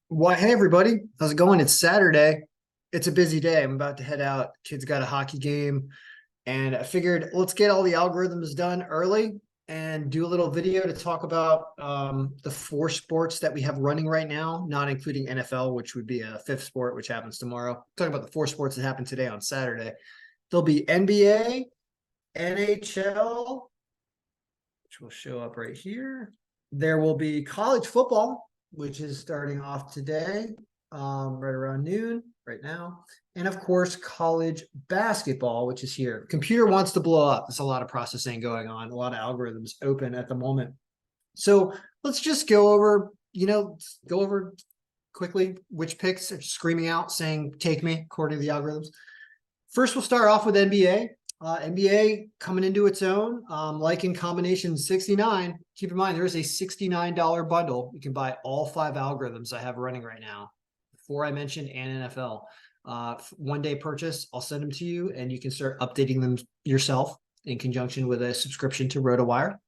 Well, hey everybody, how's it going? It's Saturday. It's a busy day. I'm about to head out. Kids got a hockey game, and I figured let's get all the algorithms done early and do a little video to talk about the four sports that we have running right now, not including NFL, which would be a fifth sport, which happens tomorrow. Talking about the four sports that happened today on Saturday. There'll be NBA, NHL, which will show up right here. There will be college football, which is starting off today, right around noon, right now. And of course, college basketball, which is here. Computer wants to blow up. There's a lot of processing going on, a lot of algorithms open at the moment. So let's just go over quickly which picks are screaming out saying, take me, according to the algorithms. First, we'll start off with NBA. NBA coming into its own, like in combination 69. Keep in mind, there is a $69 bundle. You can buy all five algorithms I have running right now. Four I mentioned and NFL. One day purchase, I'll send them to you and you can start updating them yourself in conjunction with a subscription to RotoWire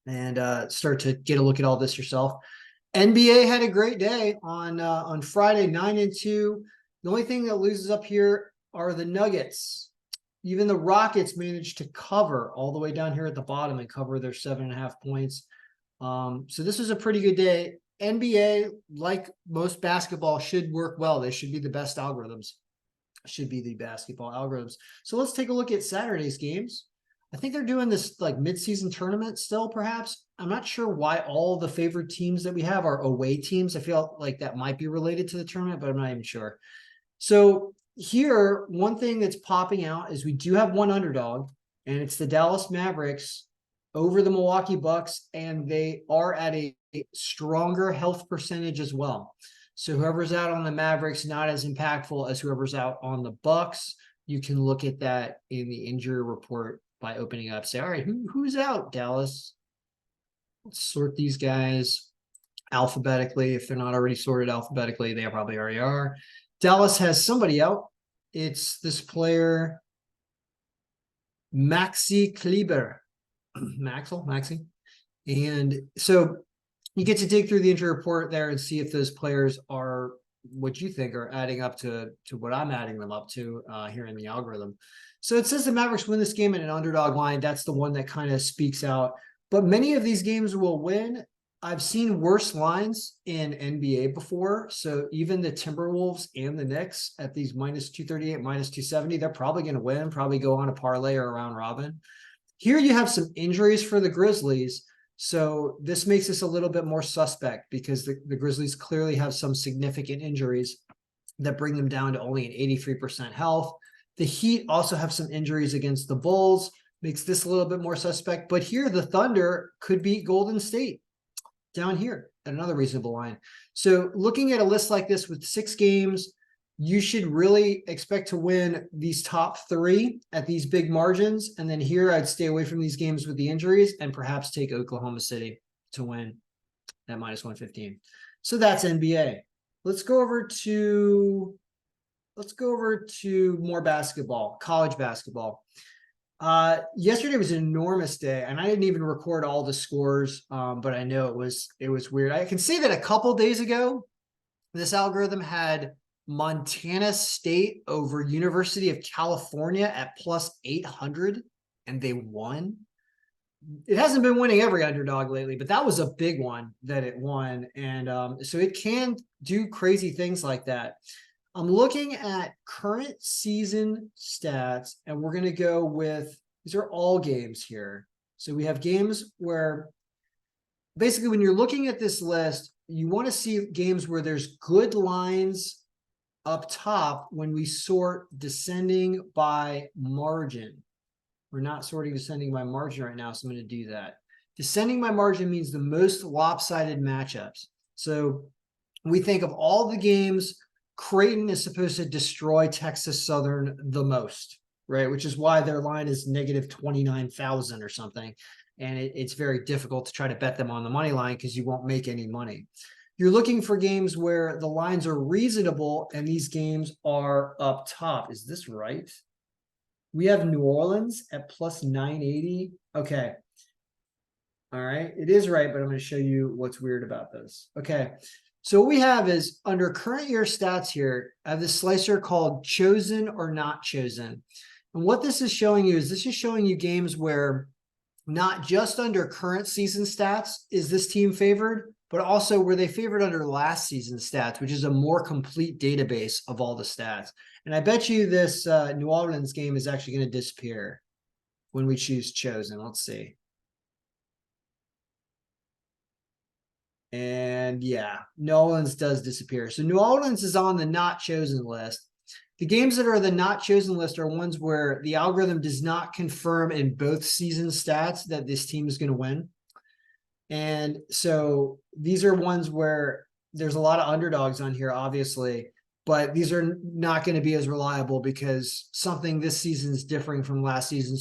and start to get a look at all this yourself. NBA had a great day on Friday, 9-2. The only thing that loses up here are the Nuggets. Even the Rockets managed to cover all the way down here at the bottom and cover their 7.5 points. So this was a pretty good day. NBA, like most basketball, should work well. They should be the best algorithms. Should be the basketball algorithms. So let's take a look at Saturday's games. I think they're doing this like mid-season tournament still, perhaps. I'm not sure why all the favored teams that we have are away teams. I feel like that might be related to the tournament, but I'm not even sure. So here, one thing that's popping out is we do have one underdog, and it's the Dallas Mavericks over the Milwaukee Bucks, and they are at a stronger health percentage as well. So whoever's out on the Mavericks, not as impactful as whoever's out on the Bucks. You can look at that in the injury report by opening up. Say, all right, who's out, Dallas? Let's sort these guys alphabetically. If they're not already sorted alphabetically, they probably already are. Dallas has somebody out. It's this player, Maxi Kleber. Maxi. And so you get to dig through the injury report there and see if those players are what you think are adding up to what I'm adding them up to here in the algorithm. So it says the Mavericks win this game in an underdog line. That's the one that kind of speaks out. But many of these games will win. I've seen worse lines in NBA before. So even the Timberwolves and the Knicks at these minus 238, minus 270, they're probably going to win, probably go on a parlay or a round robin. Here you have some injuries for the Grizzlies. So this makes this a little bit more suspect because the Grizzlies clearly have some significant injuries that bring them down to only an 83% health. The Heat also have some injuries against the Bulls, makes this a little bit more suspect. But here the Thunder could beat Golden State down here at another reasonable line. So looking at a list like this with 6 games, you should really expect to win these top 3 at these big margins. And then here I'd stay away from these games with the injuries and perhaps take Oklahoma City to win at minus 115. So that's NBA. Let's go over to more basketball, college basketball. Yesterday was an enormous day, and I didn't even record all the scores, but I know it was weird. I can see that a couple days ago, this algorithm had Montana State over University of California at plus 800, and they won. It hasn't been winning every underdog lately, but that was a big one that it won, and so it can do crazy things like that. I'm looking at current season stats, and we're going to go with, these are all games here. So we have games where basically when you're looking at this list, you want to see games where there's good lines up top when we sort descending by margin. We're not sorting descending by margin right now, so I'm going to do that. Descending by margin means the most lopsided matchups. So we think of all the games, Creighton is supposed to destroy Texas Southern the most, right? Which is why their line is negative 29,000 or something. And it's very difficult to try to bet them on the money line because you won't make any money. You're looking for games where the lines are reasonable and these games are up top. Is this right? We have New Orleans at plus 980. Okay. All right. It is right, but I'm going to show you what's weird about this. Okay. So what we have is under current year stats here, I have this slicer called chosen or not chosen. And what this is showing you is this is showing you games where not just under current season stats is this team favored, but also were they favored under last season stats, which is a more complete database of all the stats. And I bet you this New Orleans game is actually going to disappear when we choose chosen. Let's see. And yeah, New Orleans does disappear. So New Orleans is on the not chosen list. The games that are the not chosen list are ones where the algorithm does not confirm in both season stats that this team is going to win. And so these are ones where there's a lot of underdogs on here, obviously, but these are not going to be as reliable because something this season is differing from last season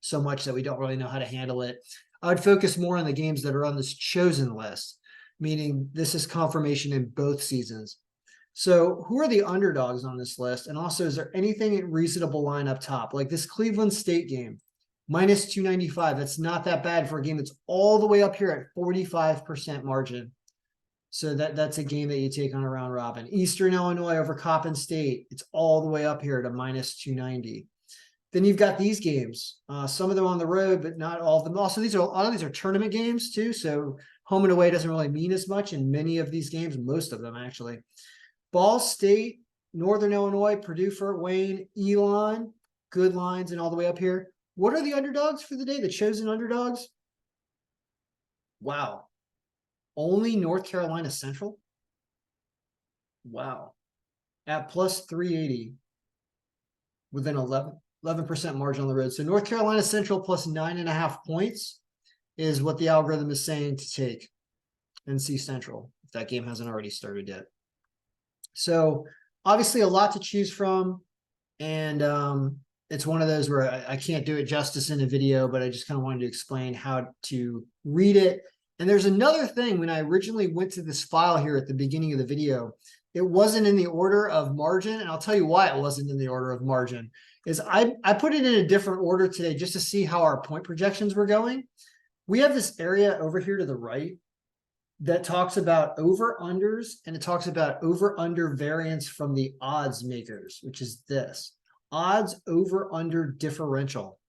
so much that we don't really know how to handle it. I would focus more on the games that are on this chosen list, meaning this is confirmation in both seasons. So who are the underdogs on this list? And also, is there anything in reasonable line up top? Like this Cleveland State game, minus 295. That's not that bad for a game that's all the way up here at 45% margin. So that's a game that you take on a round robin. Eastern Illinois over Coppin State. It's all the way up here to minus 290. Then you've got these games, some of them on the road, but not all of them. Also, a lot of these are tournament games too. So home and away doesn't really mean as much in many of these games, most of them actually. Ball State, Northern Illinois, Purdue, Fort Wayne, Elon, good lines, and all the way up here. What are the underdogs for the day? The chosen underdogs? Wow. Only North Carolina Central? Wow. At plus 380 with an 11% margin on the road. So North Carolina Central plus 9.5 points is what the algorithm is saying to take NC Central, if that game hasn't already started yet. So obviously a lot to choose from. And it's one of those where I can't do it justice in a video, but I just kind of wanted to explain how to read it. And there's another thing, when I originally went to this file here at the beginning of the video, it wasn't in the order of margin. And I'll tell you why it wasn't in the order of margin is I put it in a different order today just to see how our point projections were going. We have this area over here to the right that talks about over-unders, and it talks about over-under variance from the odds makers, which is this odds over-under differential.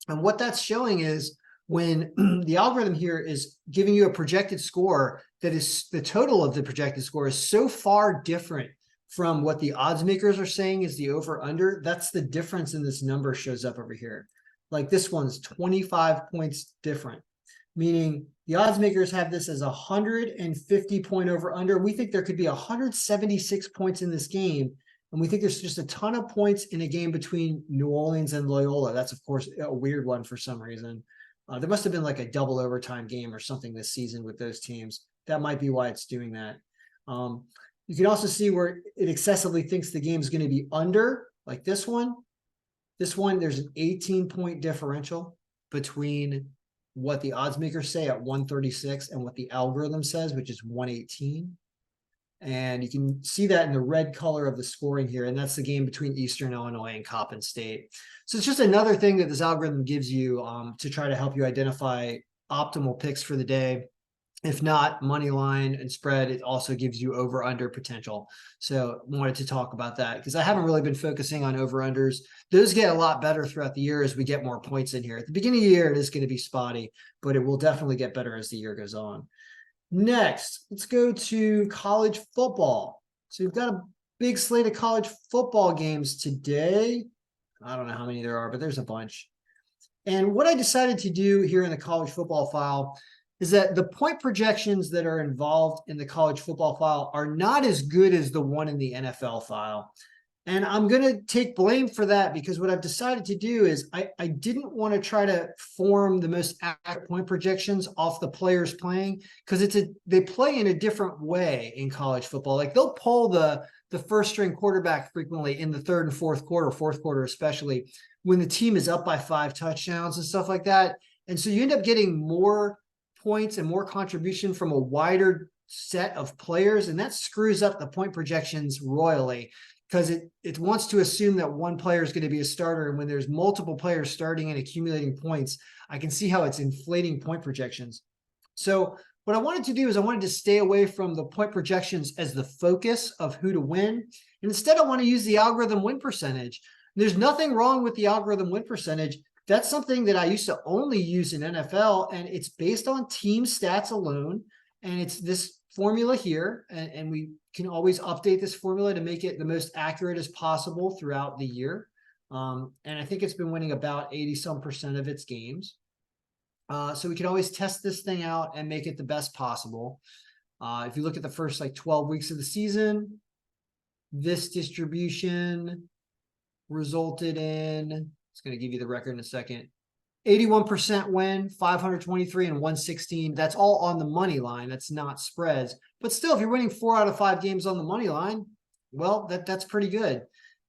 And what that's showing is when the algorithm here is giving you a projected score that is the total of the projected score is so far different from what the odds makers are saying is the over-under, that's the difference in this number shows up over here. Like this one's 25 points different, meaning the odds makers have this as 150 point over under. We think there could be 176 points in this game. And we think there's just a ton of points in a game between New Orleans and Loyola. That's, of course, a weird one for some reason. There must have been like a double overtime game or something this season with those teams. That might be why it's doing that. You can also see where it excessively thinks the game is going to be under, like this one. This one, there's an 18-point differential between what the odds makers say at 136 and what the algorithm says, which is 118. And you can see that in the red color of the scoring here. And that's the game between Eastern Illinois and Coppin State. So it's just another thing that this algorithm gives you to try to help you identify optimal picks for the day. If not money line and spread, it also gives you over under potential. So wanted to talk about that because I haven't really been focusing on over unders. Those get a lot better throughout the year as we get more points in here. At the beginning of the year, it is going to be spotty, but it will definitely get better as the year goes on. Next, let's go to college football. So we've got a big slate of college football games today. I don't know how many there are, but there's a bunch. And what I decided to do here in the college football file is that the point projections that are involved in the college football file are not as good as the one in the NFL file. And I'm going to take blame for that because what I've decided to do is I didn't want to try to form the most accurate point projections off the players playing because they play in a different way in college football. Like they'll pull the first string quarterback frequently in the third and fourth quarter especially when the team is up by 5 touchdowns and stuff like that. And so you end up getting more points and more contribution from a wider set of players, and that screws up the point projections royally because it wants to assume that one player is going to be a starter, and when there's multiple players starting and accumulating points, I can see how it's inflating point projections. So what I wanted to do is I wanted to stay away from the point projections as the focus of who to win. And instead, I want to use the algorithm win percentage. There's nothing wrong with the algorithm win percentage. That's something that I used to only use in NFL, and it's based on team stats alone. And it's this formula here, and we can always update this formula to make it the most accurate as possible throughout the year. And I think it's been winning about 80-some% of its games. So we can always test this thing out and make it the best possible. If you look at the first 12 weeks of the season, this distribution resulted in, it's going to give you the record in a second, 81% win, 523 and 116. That's all on the money line. That's not spreads. But still, if you're winning 4 out of 5 games on the money line, well, that's pretty good.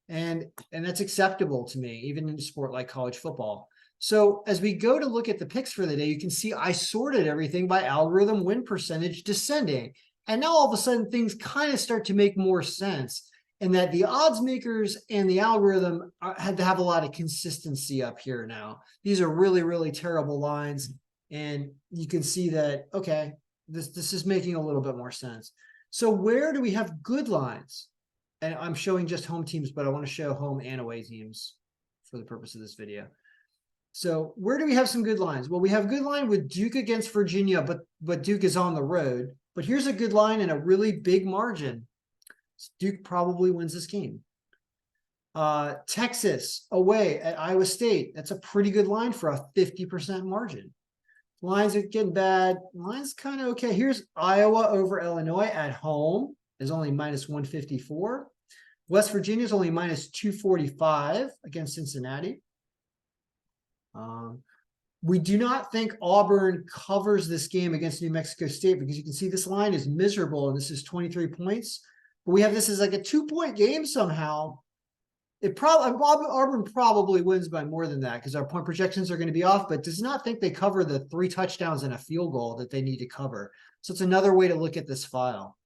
And that's acceptable to me, even in a sport like college football. So as we go to look at the picks for the day, you can see I sorted everything by algorithm win percentage descending. And now all of a sudden things kind of start to make more sense, and that the odds makers and the algorithm had to have a lot of consistency up here now. These are really, really terrible lines. And you can see that, okay, this is making a little bit more sense. So where do we have good lines? And I'm showing just home teams, but I want to show home and away teams for the purpose of this video. So where do we have some good lines? Well, we have a good line with Duke against Virginia, but Duke is on the road. But here's a good line and a really big margin. Duke probably wins this game. Texas away at Iowa State. That's a pretty good line for a 50% margin. Lines are getting bad. Lines kind of okay. Here's Iowa over Illinois at home is only minus 154. West Virginia is only minus 245 against Cincinnati. We do not think Auburn covers this game against New Mexico State, because you can see this line is miserable and this is 23 points. But we have this as like a 2-point game somehow. Auburn probably wins by more than that because our point projections are going to be off, but does not think they cover the 3 touchdowns and a field goal that they need to cover. So it's another way to look at this file.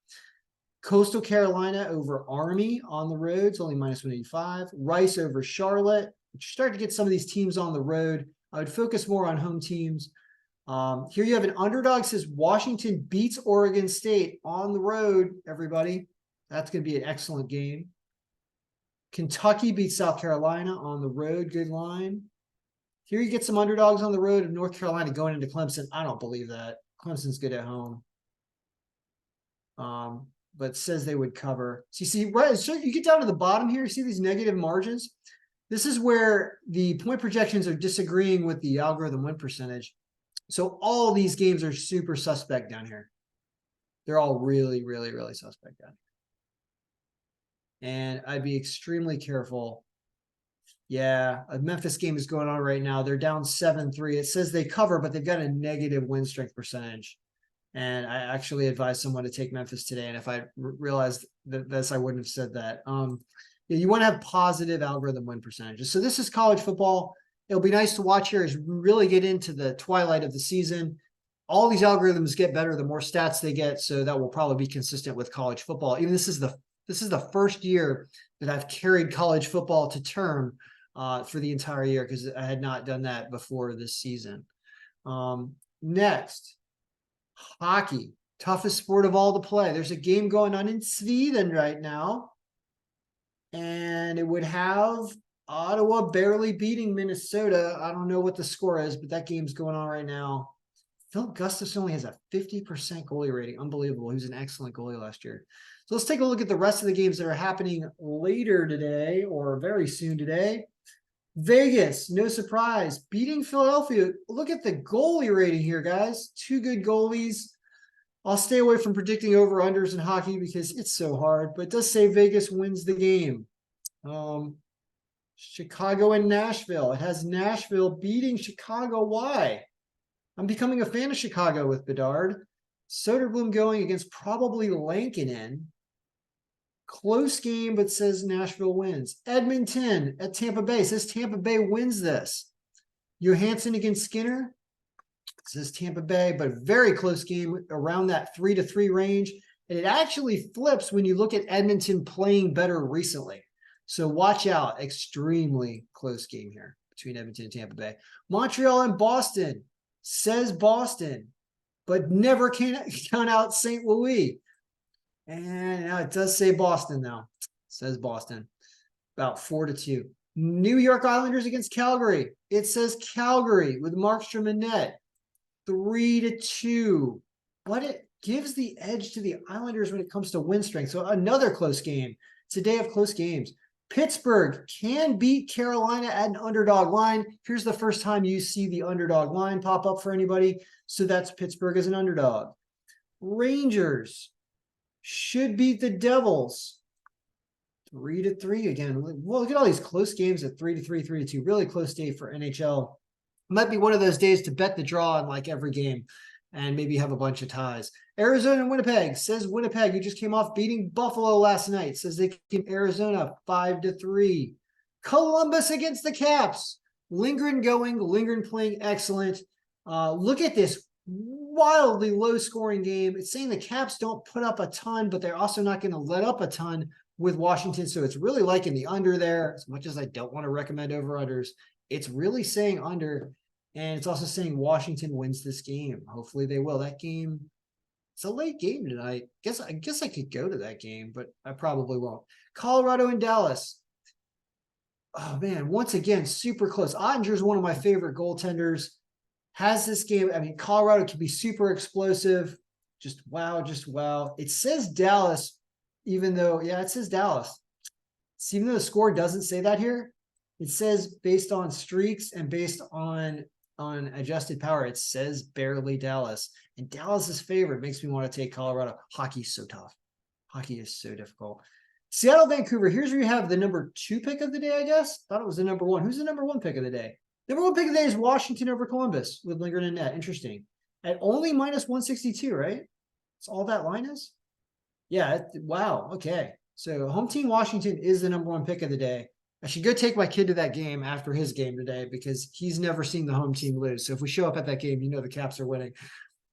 Coastal Carolina over Army on the road, it's only minus 185. Rice over Charlotte. You start to get some of these teams on the road. I would focus more on home teams. Here you have an underdog, says Washington beats Oregon State on the road, everybody. That's going to be an excellent game. Kentucky beats South Carolina on the road, good line. Here you get some underdogs on the road, of North Carolina going into Clemson. I don't believe that. Clemson's good at home. But says they would cover. So you see, right, so you get down to the bottom here, see these negative margins? This is where the point projections are disagreeing with the algorithm win percentage. So all these games are super suspect down here. They're all really, really, really suspect down here. And I'd be extremely careful. Yeah, a Memphis game is going on right now. They're down 7-3. It says they cover, but they've got a negative win strength percentage. And I actually advised someone to take Memphis today. And if I realized this, I wouldn't have said that. You want to have positive algorithm win percentages. So this is college football. It'll be nice to watch here as we really get into the twilight of the season. All these algorithms get better the more stats they get. So that will probably be consistent with college football. Even this is the first year that I've carried college football to term for the entire year, because I had not done that before this season. Next. Hockey, toughest sport of all to play. There's a game going on in Sweden right now. And it would have Ottawa barely beating Minnesota. I don't know what the score is, but that game's going on right now. Philip Gustafson only has a 50% goalie rating. Unbelievable. He was an excellent goalie last year. So let's take a look at the rest of the games that are happening later today or very soon today. Vegas, no surprise, beating Philadelphia. Look at the goalie rating here, guys. 2 good goalies. I'll stay away from predicting over-unders in hockey because it's so hard, but it does say Vegas wins the game. Chicago and Nashville. It has Nashville beating Chicago. Why? I'm becoming a fan of Chicago with Bedard. Soderblom going against probably Lankinen. Close game, but says Nashville wins. Edmonton at Tampa Bay. Says Tampa Bay wins this. Johansson against Skinner. Says Tampa Bay, but very close game around that 3-3 range. And it actually flips when you look at Edmonton playing better recently. So watch out. Extremely close game here between Edmonton and Tampa Bay. Montreal and Boston. Says Boston. but never can count out St. Louis. And now it does say Boston now. It says Boston. About 4-2. New York Islanders against Calgary. It says Calgary with Markstrom and net. 3-2. But it gives the edge to the Islanders when it comes to win strength. So another close game. It's a day of close games. Pittsburgh can beat Carolina at an underdog line. Here's the first time you see the underdog line pop up for anybody. So that's Pittsburgh as an underdog. Rangers should beat the Devils. 3-3 again. Well, look at all these close games at 3-3, 3-2. Really close day for NHL. Might be one of those days to bet the draw in like every game and maybe have a bunch of ties. Arizona and Winnipeg. Says Winnipeg, who just came off beating Buffalo last night. Says they came Arizona 5-3. Columbus against the Caps. Lindgren going. Lindgren playing excellent. Look at this wildly low-scoring game. It's saying the Caps don't put up a ton, but they're also not going to let up a ton with Washington. So it's really liking the under there. As much as I don't want to recommend over-unders, it's really saying under. And it's also saying Washington wins this game. Hopefully they will. That game, it's a late game tonight. I guess I could go to that game, but I probably won't. Colorado and Dallas. Oh, man, once again, super close. Ottinger's one of my favorite goaltenders. Has this game. I mean, Colorado can be super explosive. Just wow, just wow. It says Dallas, even though, yeah, it says Dallas. So even though the score doesn't say that here, it says based on streaks and based on adjusted power, it says barely Dallas. And Dallas is favored. Makes me want to take Colorado. Hockey's so tough. Hockey is so difficult. Seattle, Vancouver. Here's where you have the number 2 pick of the day, I guess. Thought it was the number 1. Who's the number 1 pick of the day? Number 1 pick of the day is Washington over Columbus with Lindgren and net. Interesting. At only minus 162, right? That's all that line is? Yeah. Wow. Okay. So home team Washington is the number 1 pick of the day. I should go take my kid to that game after his game today because he's never seen the home team lose. So if we show up at that game, you know the Caps are winning.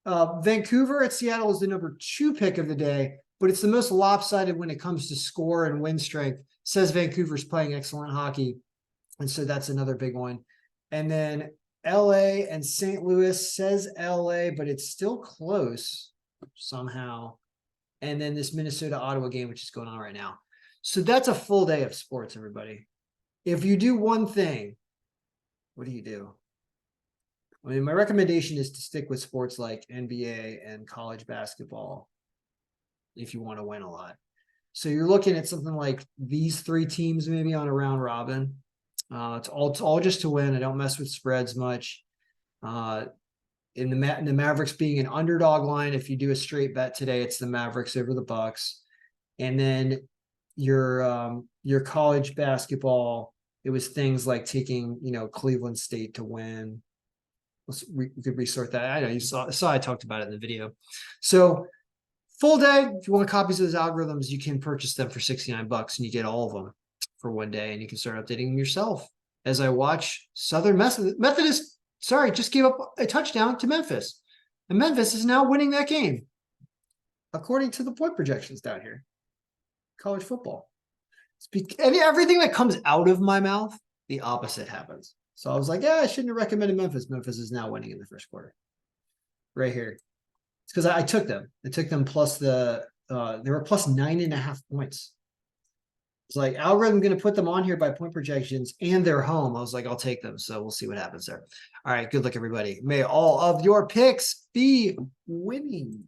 Vancouver at Seattle is the number 2 pick of the day, but it's the most lopsided when it comes to score and win strength. Says Vancouver's playing excellent hockey. And so that's another big one. And then LA and St. Louis says LA, but it's still close somehow. And then this Minnesota-Ottawa game, which is going on right now. So that's a full day of sports, everybody. If you do one thing, what do you do? I mean, my recommendation is to stick with sports like NBA and college basketball if you want to win a lot. So you're looking at something like these 3 teams maybe on a round robin. It's all just to win. I don't mess with spreads much. In the Mavericks being an underdog line, if you do a straight bet today, it's the Mavericks over the Bucks. And then your college basketball, it was things like taking, Cleveland State to win. We could resort that. I know you saw I talked about it in the video. So full day, if you want copies of those algorithms, you can purchase them for $69 and you get all of them for one day and you can start updating them yourself. As I watch Southern Methodist, just gave up a touchdown to Memphis. And Memphis is now winning that game, according to the point projections down here. College football. And everything that comes out of my mouth, the opposite happens. So I was like, I shouldn't have recommended Memphis. Memphis is now winning in the first quarter. Right here. It's because I took them. I took them plus they were plus 9.5 points. It's like algorithm going to put them on here by point projections and they're home. I was like, I'll take them. So we'll see what happens there. All right. Good luck, everybody. May all of your picks be winning.